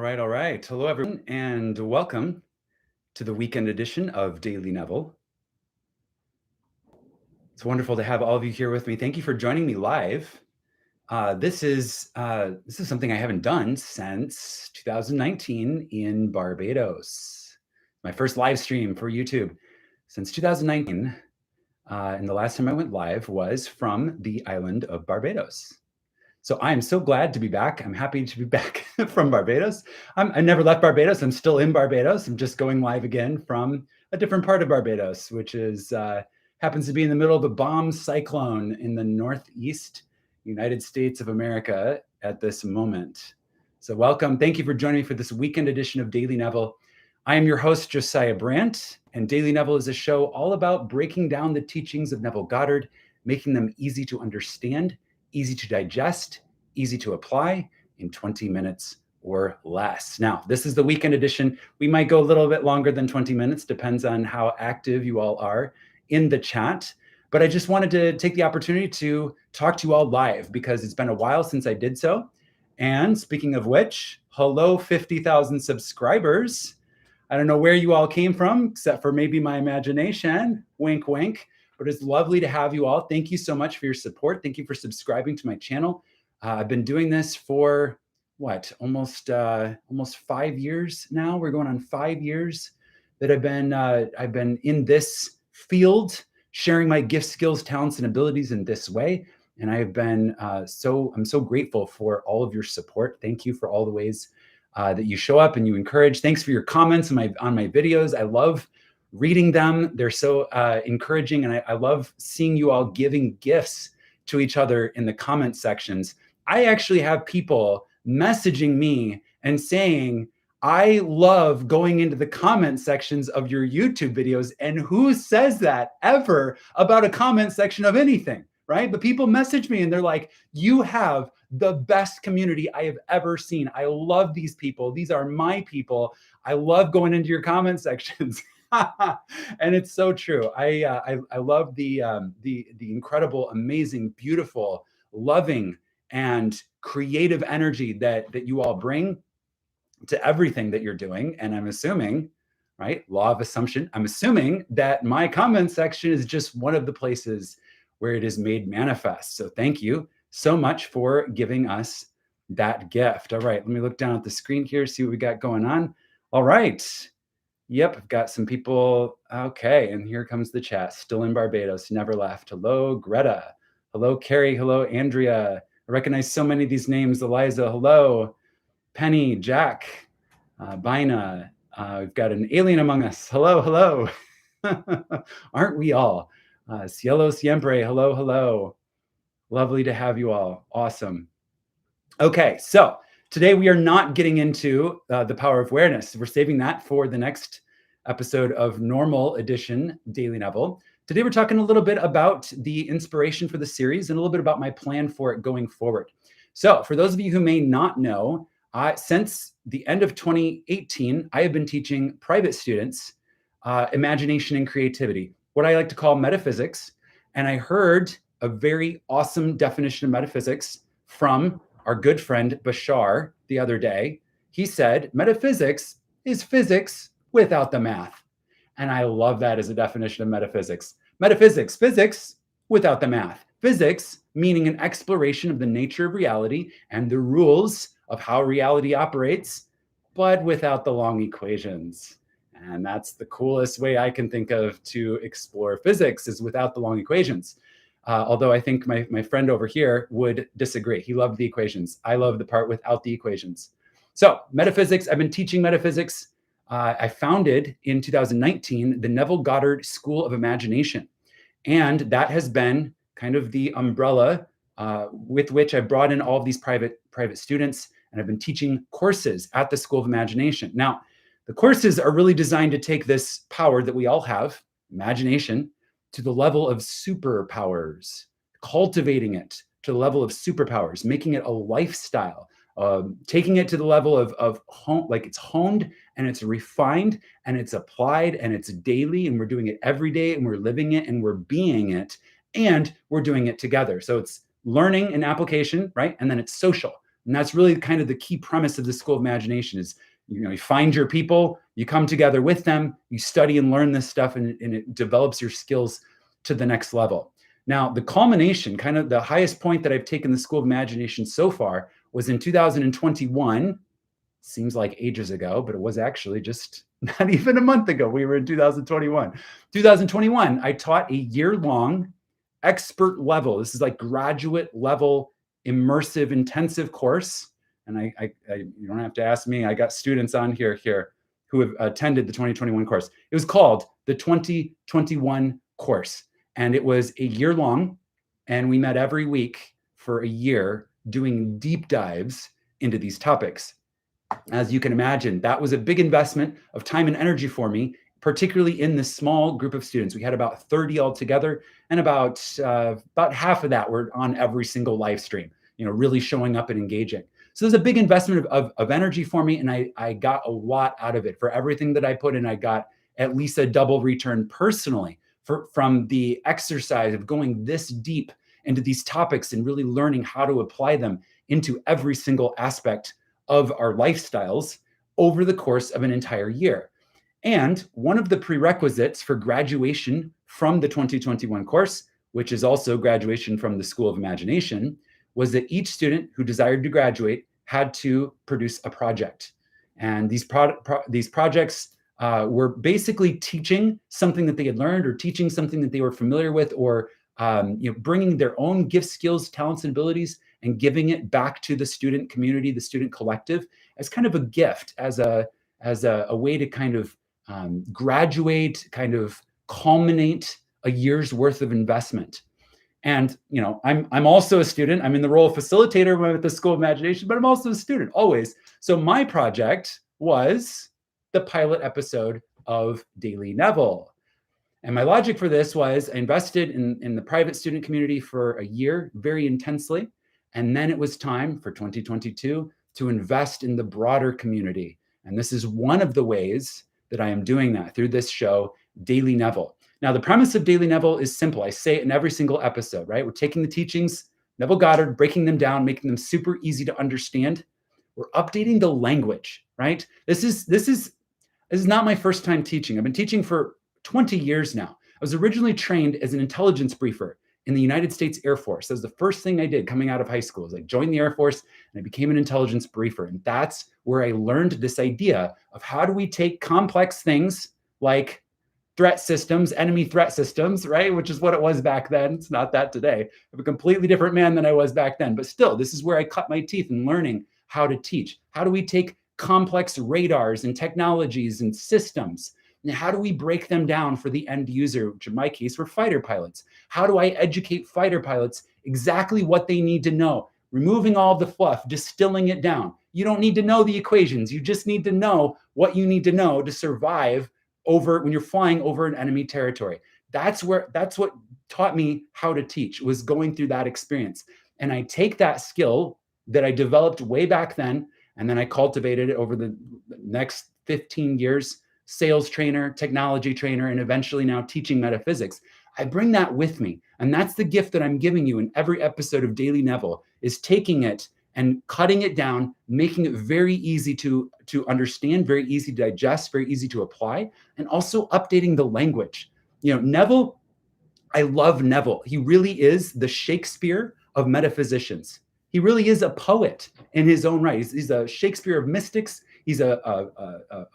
All right. Hello, everyone, and welcome to the weekend edition of Daily Neville. It's wonderful to have all of you here with me. Thank you for joining me live. This is something I haven't done since 2019 in Barbados. My first live stream for YouTube since 2019, and the last time I went live was from the island of Barbados. So I am so glad to be back. I'm happy to be back from Barbados. I never left Barbados. I'm still in Barbados. I'm just going live again from a different part of Barbados, which is happens to be in the middle of a bomb cyclone in the northeast United States of America at this moment. So welcome. Thank you for joining me for this weekend edition of Daily Neville. I am your host, Josiah Brandt, and Daily Neville is a show all about breaking down the teachings of Neville Goddard, making them easy to understand, easy to digest, easy to apply in 20 minutes or less. Now, this is the weekend edition. We might go a little bit longer than 20 minutes, depends on how active you all are in the chat. But I just wanted to take the opportunity to talk to you all live because it's been a while since I did so. And speaking of which, hello, 50,000 subscribers. I don't know where you all came from, except for maybe my imagination. Wink, wink. But it's lovely to have you all. Thank you so much for your support. Thank you for subscribing to my channel. I've been doing this for almost 5 years now. We're going on 5 years that I've been in this field, sharing my gifts, skills, talents, and abilities in this way. And I have been I'm so grateful for all of your support. Thank you for all the ways that you show up and you encourage. Thanks for your comments on my videos. I love reading them. They're so encouraging, and I love seeing you all giving gifts to each other in the comment sections. I actually have people messaging me and saying, I love going into the comment sections of your YouTube videos. And who says that ever about a comment section of anything, right? But people message me and they're like, you have the best community I have ever seen. I love these people. These are my people. I love going into your comment sections. And it's so true. I love the incredible, amazing, beautiful, loving, and creative energy that you all bring to everything that you're doing. And I'm assuming, right, law of assumption, I'm assuming that my comment section is just one of the places where it is made manifest. So thank you so much for giving us that gift. All right, let me look down at the screen here, see what we got going on. All right. Yep, I've got some people. Okay, and here comes the chat. Still in Barbados, never left. Hello, Greta. Hello, Carrie. Hello, Andrea. I recognize so many of these names. Eliza, hello. Penny, Jack, Bina. We've got an alien among us. Hello, hello. Aren't we all? Cielo siempre. Hello, hello. Lovely to have you all. Awesome. Okay, so today we are not getting into the power of awareness. We're saving that for the next episode of Normal Edition Daily Neville. Today we're talking a little bit about the inspiration for the series and a little bit about my plan for it going forward. So for those of you who may not know, since the end of 2018, I have been teaching private students imagination and creativity, what I like to call metaphysics. And I heard a very awesome definition of metaphysics from our good friend Bashar the other day. He said, metaphysics is physics without the math. And I love that as a definition of metaphysics. Metaphysics, physics without the math. Physics, meaning an exploration of the nature of reality and the rules of how reality operates, but without the long equations. And that's the coolest way I can think of to explore physics, is without the long equations. Although I think my friend over here would disagree. He loved the equations. I love the part without the equations. So metaphysics, I've been teaching metaphysics. I founded in 2019 the Neville Goddard School of Imagination. And that has been kind of the umbrella with which I brought in all of these private students. And I've been teaching courses at the School of Imagination. Now, the courses are really designed to take this power that we all have, imagination, to the level of superpowers, cultivating it to the level of superpowers, making it a lifestyle, taking it to the level of home, like it's honed and it's refined and it's applied and it's daily, and we're doing it every day and we're living it and we're being it and we're doing it together. So it's learning and application, right? And then it's social. And that's really kind of the key premise of the School of Imagination is, you find your people, you come together with them, you study and learn this stuff, and it develops your skills to the next level. Now, the culmination, kind of the highest point that I've taken the School of Imagination so far was in 2021. Seems like ages ago, but it was actually just not even a month ago. We were in 2021. 2021, I taught a year-long expert level. This is like graduate level, immersive, intensive course. And you don't have to ask me. I got students on here who have attended the 2021 course. It was called the 2021 course. And it was a year long. And we met every week for a year doing deep dives into these topics. As you can imagine, that was a big investment of time and energy for me, particularly in this small group of students. We had about 30 altogether, and about half of that were on every single live stream, really showing up and engaging. So there's a big investment of energy for me, and I got a lot out of it. For everything that I put in, I got at least a double return personally from the exercise of going this deep into these topics and really learning how to apply them into every single aspect of our lifestyles over the course of an entire year. And one of the prerequisites for graduation from the 2021 course, which is also graduation from the School of Imagination, was that each student who desired to graduate had to produce a project. And these projects were basically teaching something that they had learned, or teaching something that they were familiar with, or bringing their own gifts, skills, talents, and abilities and giving it back to the student community, the student collective, as kind of a gift, as a way to kind of graduate, kind of culminate a year's worth of investment. And I'm also a student. I'm in the role of facilitator at the School of Imagination, but I'm also a student always. So my project was the pilot episode of Daily Neville. And my logic for this was I invested in the private student community for a year very intensely. And then it was time for 2022 to invest in the broader community. And this is one of the ways that I am doing that through this show, Daily Neville. Now, the premise of Daily Neville is simple. I say it in every single episode, right? We're taking the teachings, Neville Goddard, breaking them down, making them super easy to understand. We're updating the language, right? This is not my first time teaching. I've been teaching for 20 years now. I was originally trained as an intelligence briefer in the United States Air Force. That was the first thing I did coming out of high school. I joined the Air Force and I became an intelligence briefer. And that's where I learned this idea of how do we take complex things like threat systems, enemy threat systems, right? Which is what it was back then. It's not that today. I'm a completely different man than I was back then. But still, this is where I cut my teeth in learning how to teach. How do we take complex radars and technologies and systems, and how do we break them down for the end user, which in my case were fighter pilots? How do I educate fighter pilots exactly what they need to know? Removing all the fluff, distilling it down. You don't need to know the equations. You just need to know what you need to know to survive when you're flying over an enemy territory. That's what taught me how to teach, was going through that experience. And I take that skill that I developed way back then, and then I cultivated it over the next 15 years, sales trainer, technology trainer, and eventually now teaching metaphysics. I bring that with me. And that's the gift that I'm giving you in every episode of Daily Neville, is taking it and cutting it down, making it very easy to understand, very easy to digest, very easy to apply, and also updating the language. Neville, I love Neville. He really is the Shakespeare of metaphysicians. He really is a poet in his own right. He's a Shakespeare of mystics. He's a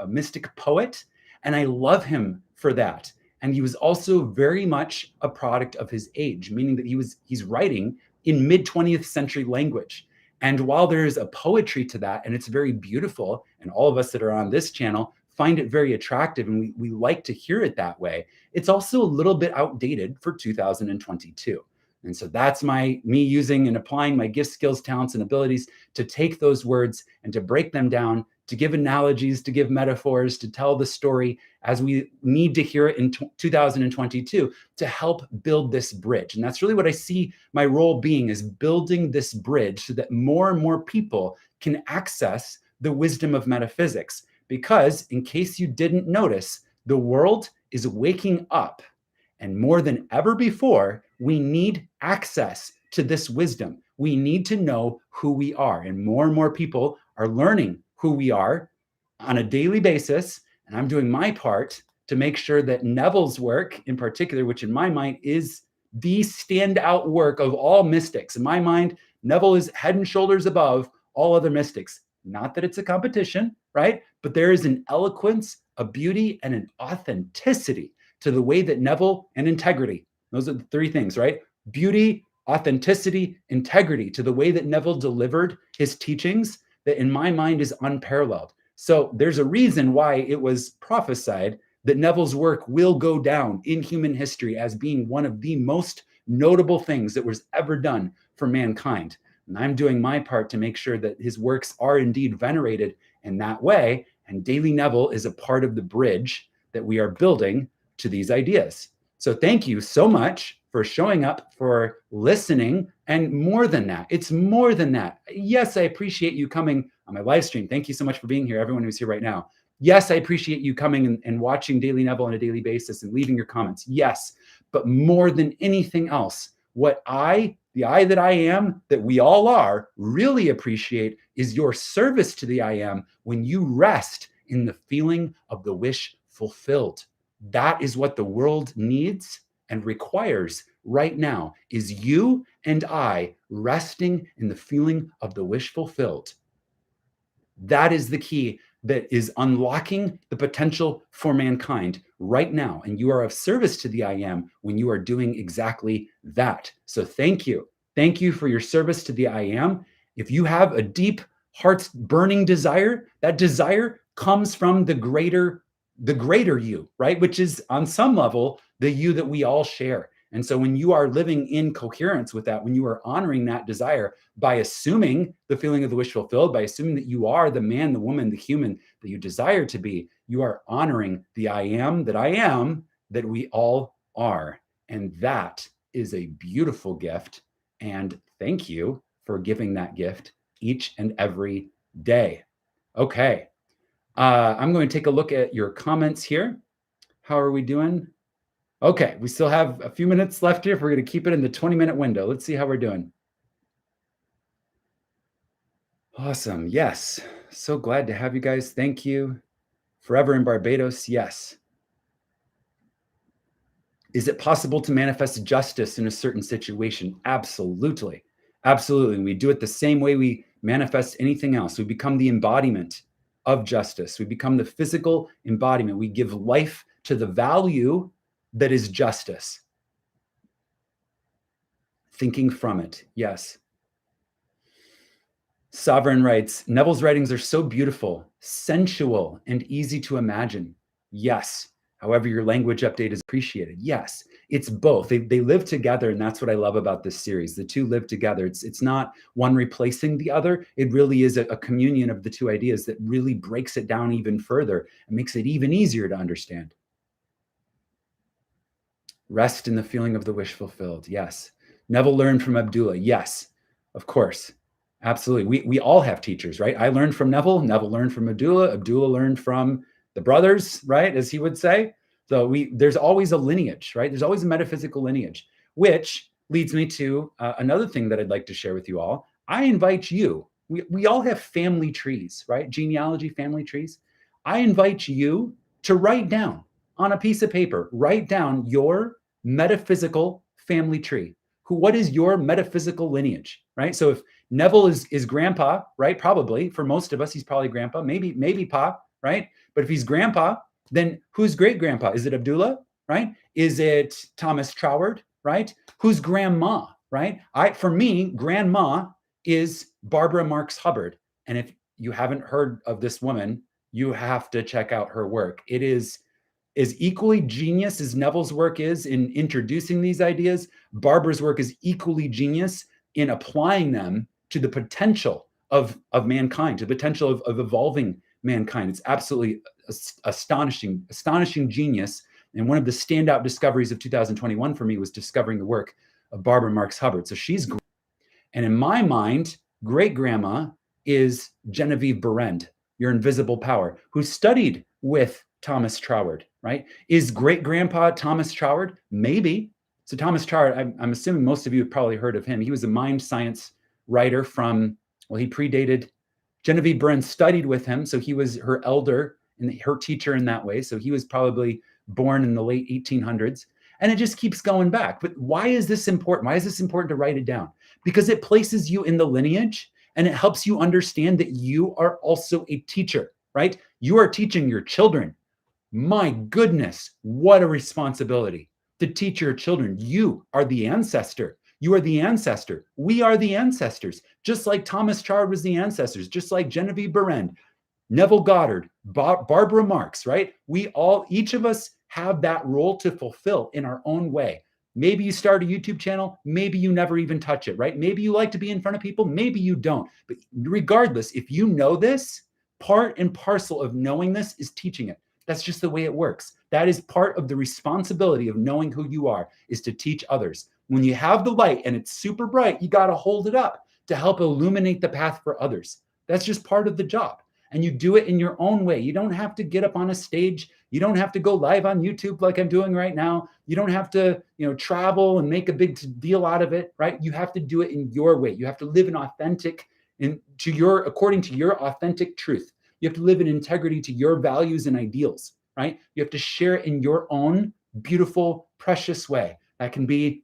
mystic poet, and I love him for that. And he was also very much a product of his age, meaning that he's writing in mid-20th century language. And while there is a poetry to that, and it's very beautiful, and all of us that are on this channel find it very attractive, and we like to hear it that way, it's also a little bit outdated for 2022. And so that's me using and applying my gifts, skills, talents, and abilities to take those words and to break them down, to give analogies, to give metaphors, to tell the story as we need to hear it in 2022 to help build this bridge. And that's really what I see my role being, is building this bridge so that more and more people can access the wisdom of metaphysics. Because in case you didn't notice, the world is waking up. And more than ever before, we need access to this wisdom. We need to know who we are. And more people are learning who we are on a daily basis. And I'm doing my part to make sure that Neville's work in particular, which in my mind is the standout work of all mystics. In my mind, Neville is head and shoulders above all other mystics. Not that it's a competition, right? But there is an eloquence, a beauty, and an authenticity to the way that Neville, and integrity. Those are the three things, right? Beauty, authenticity, integrity to the way that Neville delivered his teachings that in my mind is unparalleled. So there's a reason why it was prophesied that Neville's work will go down in human history as being one of the most notable things that was ever done for mankind. And I'm doing my part to make sure that his works are indeed venerated in that way. And Daily Neville is a part of the bridge that we are building to these ideas. So thank you so much for showing up, for listening, and more than that, it's more than that. Yes, I appreciate you coming on my live stream. Thank you so much for being here, everyone who's here right now. Yes, I appreciate you coming and watching Daily Neville on a daily basis and leaving your comments. Yes, but more than anything else, what the I that I am, that we all are, really appreciate is your service to the I am when you rest in the feeling of the wish fulfilled. That is what the world needs and requires right now, is you and I resting in the feeling of the wish fulfilled. That is the key that is unlocking the potential for mankind right now. And you are of service to the I am when you are doing exactly that. So thank you. Thank you for your service to the I am. If you have a deep heart's burning desire, that desire comes from the greater you, right? Which is on some level, the you that we all share. And so when you are living in coherence with that, when you are honoring that desire by assuming the feeling of the wish fulfilled, by assuming that you are the man, the woman, the human that you desire to be, you are honoring the I am that we all are. And that is a beautiful gift. And thank you for giving that gift each and every day. Okay. I'm going to take a look at your comments here. How are we doing? Okay, we still have a few minutes left here. If we're going to keep it in the 20-minute window. Let's see how we're doing. Awesome. Yes. So glad to have you guys. Thank you. Forever in Barbados. Yes. Is it possible to manifest justice in a certain situation? Absolutely. Absolutely. And we do it the same way we manifest anything else. We become the embodiment of justice. We become the physical embodiment. We give life to the value that is justice. Thinking from it. Yes. Sovereign writes, Neville's writings are so beautiful, sensual, and easy to imagine. Yes. However, your language update is appreciated. Yes, it's both. They live together, and that's what I love about this series. The two live together. It's not one replacing the other. It really is a communion of the two ideas that really breaks it down even further and makes it even easier to understand. Rest in the feeling of the wish fulfilled. Yes. Neville learned from Abdullah. Yes, of course. Absolutely. We all have teachers, right? I learned from Neville. Neville learned from Abdullah. Abdullah learned from the brothers, right? As he would say. So there's always a lineage, right? There's always a metaphysical lineage, which leads me to another thing that I'd like to share with you all. I invite you, we all have family trees, right? Genealogy, family trees. I invite you to write down on a piece of paper, write down your metaphysical family tree. What is your metaphysical lineage, right? So if Neville is grandpa, right? Probably for most of us, he's probably grandpa, maybe pa, right? But if he's grandpa, then who's great grandpa? Is it Abdullah, right? Is it Thomas Troward, right? Who's grandma, right? For me, grandma is Barbara Marx Hubbard. And if you haven't heard of this woman, you have to check out her work. It is as equally genius as Neville's work is in introducing these ideas. Barbara's work is equally genius in applying them to the potential of mankind, to the potential of evolving mankind. It's absolutely astonishing genius. And one of the standout discoveries of 2021 for me was discovering the work of Barbara Marx Hubbard. So she's great. And in my mind, great grandma is Genevieve Berend, your invisible power, who studied with Thomas Troward, right? Is great grandpa Thomas Troward? Maybe. So Thomas Troward, I'm assuming most of you have probably heard of him. He was a mind science writer from, well, he predated Genevieve Brandt, studied with him. So he was her elder and her teacher in that way. So he was probably born in the late 1800s. And it just keeps going back. But why is this important? Why is this important to write it down? Because it places you in the lineage and it helps you understand that you are also a teacher, right? You are teaching your children. My goodness, what a responsibility to teach your children. You are the ancestor. You are the ancestor. We are the ancestors. Just like Thomas Chard was the ancestors, just like Genevieve Brandt, Neville Goddard, Barbara Marx, right? We all, each of us have that role to fulfill in our own way. Maybe you start a YouTube channel, maybe you never even touch it, right? Maybe you like to be in front of people, maybe you don't. But regardless, if you know this, part and parcel of knowing this is teaching it. That's just the way it works. That is part of the responsibility of knowing who you are, is to teach others. When you have the light and it's super bright, you got to hold it up to help illuminate the path for others. That's just part of the job. And you do it in your own way. You don't have to get up on a stage. You don't have to go live on YouTube like I'm doing right now. You don't have to, travel and make a big deal out of it, right? You have to do it in your way. You have to live according to your authentic truth. You have to live in integrity to your values and ideals, right? You have to share it in your own beautiful, precious way. That can be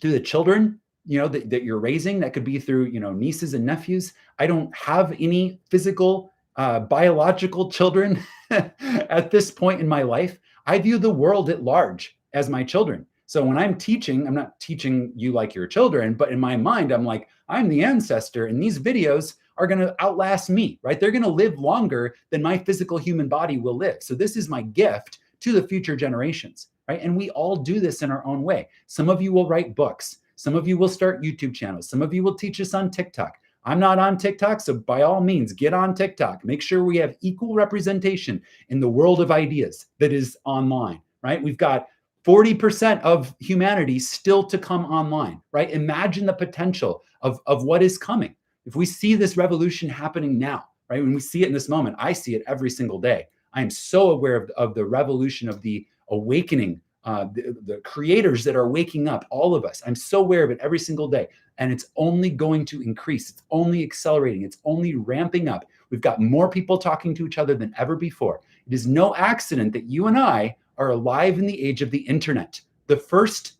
through the children, that you're raising. That could be through, nieces and nephews. I don't have any physical, biological children at this point in my life. I view the world at large as my children. So when I'm teaching, I'm not teaching you like your children, but in my mind, I'm like, I'm the ancestor, and these videos are going to outlast me, right? They're going to live longer than my physical human body will live. So this is my gift to the future generations, right? And we all do this in our own way. Some of you will write books. Some of you will start YouTube channels. Some of you will teach us on TikTok. I'm not on TikTok, so by all means, get on TikTok. Make sure we have equal representation in the world of ideas that is online, right? We've got 40% of humanity still to come online, right? Imagine the potential of what is coming. If we see this revolution happening now, right? When we see it in this moment, I see it every single day. I am so aware of the revolution, of the awakening, the creators that are waking up, all of us. I'm so aware of it every single day. And it's only going to increase. It's only accelerating. It's only ramping up. We've got more people talking to each other than ever before. It is no accident that you and I are alive in the age of the internet. The first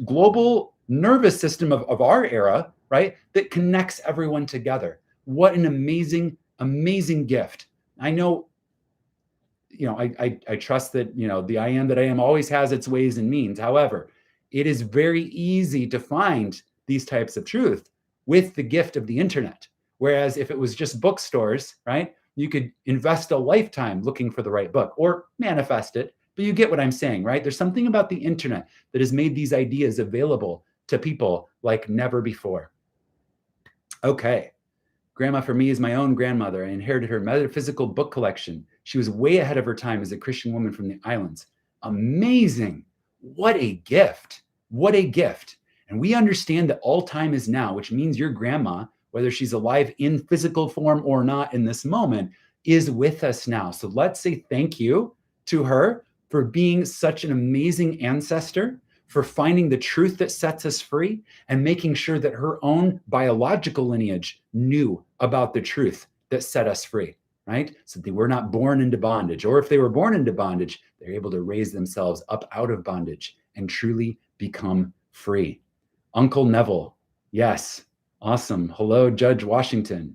global nervous system of our era, right? That connects everyone together. What an amazing, amazing gift. I know, I trust that, the I am that I am always has its ways and means. However, it is very easy to find these types of truth with the gift of the internet. Whereas if it was just bookstores, right, you could invest a lifetime looking for the right book or manifest it. But you get what I'm saying, right? There's something about the internet that has made these ideas available to people like never before. Okay. Grandma for me is my own grandmother. I inherited her metaphysical book collection. She was way ahead of her time as a Christian woman from the islands. Amazing. What a gift. What a gift. And we understand that all time is now, which means your grandma, whether she's alive in physical form or not in this moment, is with us now. So let's say thank you to her for being such an amazing ancestor, for finding the truth that sets us free, and making sure that her own biological lineage knew about the truth that set us free, right? So they were not born into bondage, or if they were born into bondage, they're able to raise themselves up out of bondage and truly become free. Uncle Neville, yes, awesome. Hello, Judge Washington.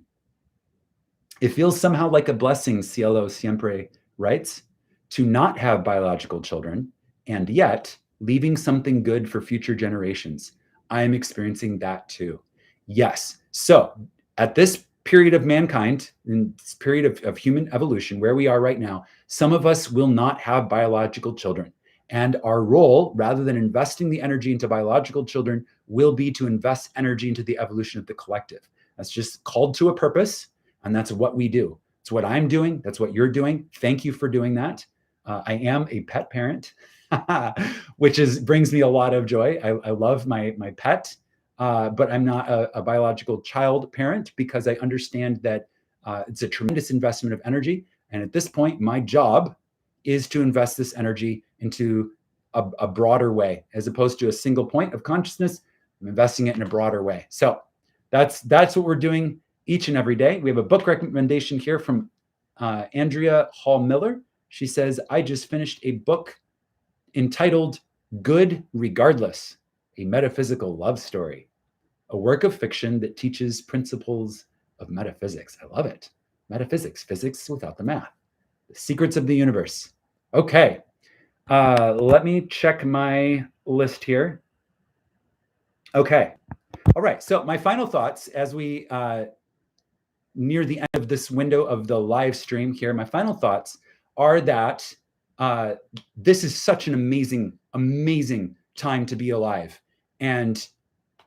It feels somehow like a blessing, Cielo Siempre writes, to not have biological children, and yet leaving something good for future generations. I am experiencing that too. Yes. So at this period of mankind, in this period of human evolution, where we are right now, some of us will not have biological children. And our role, rather than investing the energy into biological children, will be to invest energy into the evolution of the collective. That's just called to a purpose. And that's what we do. It's what I'm doing. That's what you're doing. Thank you for doing that. I am a pet parent, which brings me a lot of joy. I love my pet, but I'm not a biological child parent, because I understand that it's a tremendous investment of energy. And at this point, my job is to invest this energy into a broader way, as opposed to a single point of consciousness. I'm investing it in a broader way. So That's what we're doing each and every day. We have a book recommendation here from Andrea Hall Miller. She says, I just finished a book entitled Good Regardless, a metaphysical love story, a work of fiction that teaches principles of metaphysics. I love it. Metaphysics, physics without the math, the secrets of the universe. Okay, let me check my list here. Okay, all right, so my final thoughts as we near the end of this window of the live stream here, my final thoughts are that this is such an amazing time to be alive. And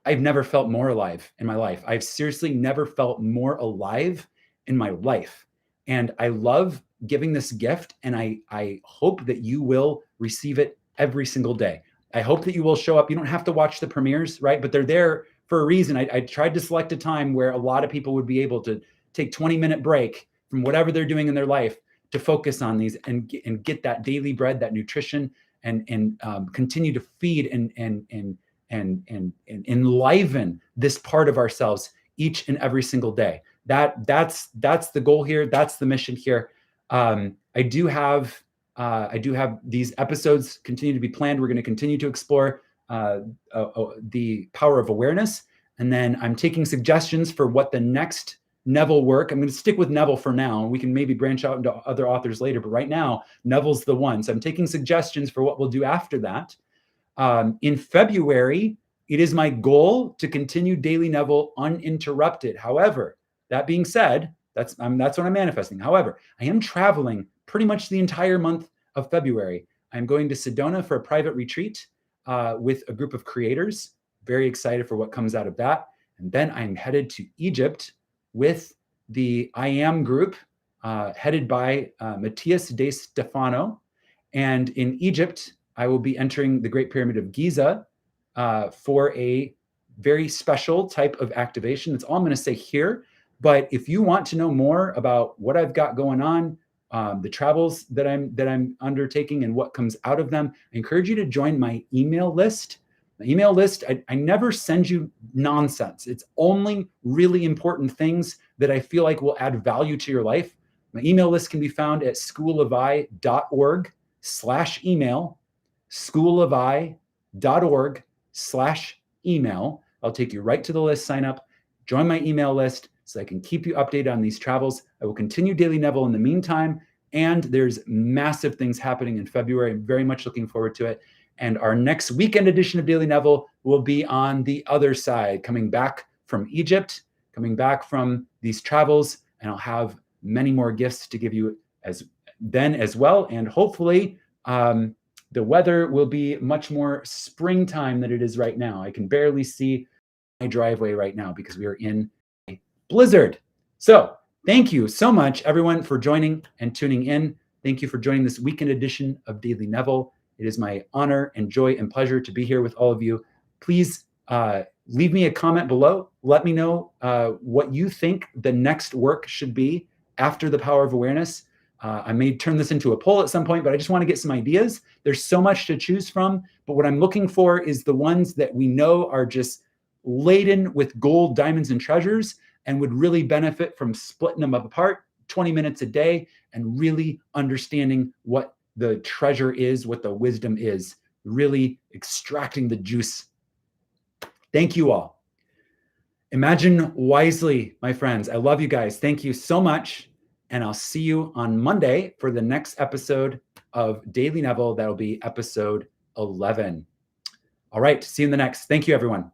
I've never felt more alive in my life. I've seriously never felt more alive in my life. And I love giving this gift, and I hope that you will receive it every single day. I hope that you will show up. You don't have to watch the premieres, right? But they're there for a reason. I tried to select a time where a lot of people would be able to take 20-minute break from whatever they're doing in their life to focus on these and get that daily bread, that nutrition, and continue to feed and enliven this part of ourselves each and every single day. That's the goal here. That's the mission here. I do have these episodes continue to be planned. We're going to continue to explore the power of awareness, and then I'm taking suggestions for what the next Neville work. I'm going to stick with Neville for now. We can maybe branch out into other authors later, but right now Neville's the one. So I'm taking suggestions for what we'll do after that. In February, it is my goal to continue Daily Neville uninterrupted. However, that being said, that's what I'm manifesting. However, I am traveling pretty much the entire month of February. I'm going to Sedona for a private retreat with a group of creators. Very excited for what comes out of that. And then I'm headed to Egypt with the I Am group, headed by Matthias de Stefano. And in Egypt, I will be entering the Great Pyramid of Giza for a very special type of activation. That's all I'm going to say here. But if you want to know more about what I've got going on, the travels that I'm undertaking and what comes out of them, I encourage you to join my email list. My email list, I never send you nonsense. It's only really important things that I feel like will add value to your life. My email list can be found at schoolofI.org/email, schoolofI.org/email. I'll take you right to the list, sign up, join my email list so I can keep you updated on these travels. I will continue Daily Neville in the meantime, and there's massive things happening in February. I'm very much looking forward to it. And our next weekend edition of Daily Neville will be on the other side, coming back from Egypt, coming back from these travels, and I'll have many more gifts to give you as well. And hopefully the weather will be much more springtime than it is right now. I can barely see my driveway right now because we are in a blizzard. So thank you so much, everyone, for joining and tuning in. Thank you for joining this weekend edition of Daily Neville. It is my honor and joy and pleasure to be here with all of you. Please leave me a comment below. Let me know what you think the next work should be after the power of awareness. I may turn this into a poll at some point, but I just want to get some ideas. There's so much to choose from, but what I'm looking for is the ones that we know are just laden with gold, diamonds, and treasures and would really benefit from splitting them up apart 20 minutes a day and really understanding what the treasure is, what the wisdom is, really extracting the juice. Thank you all. Imagine wisely, my friends. I love you guys. Thank you so much. And I'll see you on Monday for the next episode of Daily Neville. That'll be episode 11. All right. See you in the next. Thank you, everyone.